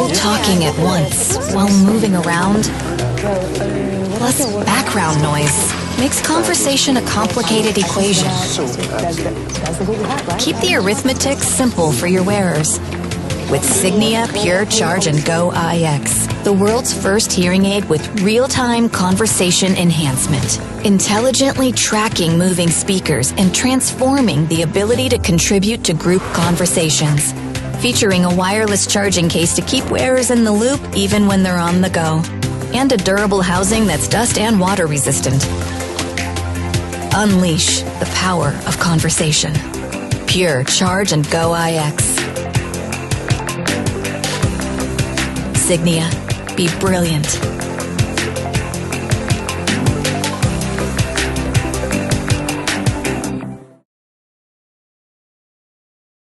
talking at once while moving around, plus background noise, makes conversation a complicated equation. Keep the arithmetic simple for your wearers. With Signia Pure Charge and Go Ix, the world's first hearing aid with real-time conversation enhancement, intelligently tracking moving speakers and transforming the ability to contribute to group conversations. Featuring a wireless charging case to keep wearers in the loop even when they're on the go. And a durable housing that's dust and water resistant. Unleash the power of conversation. Pure Charge and Go Ix. Signia. Be brilliant.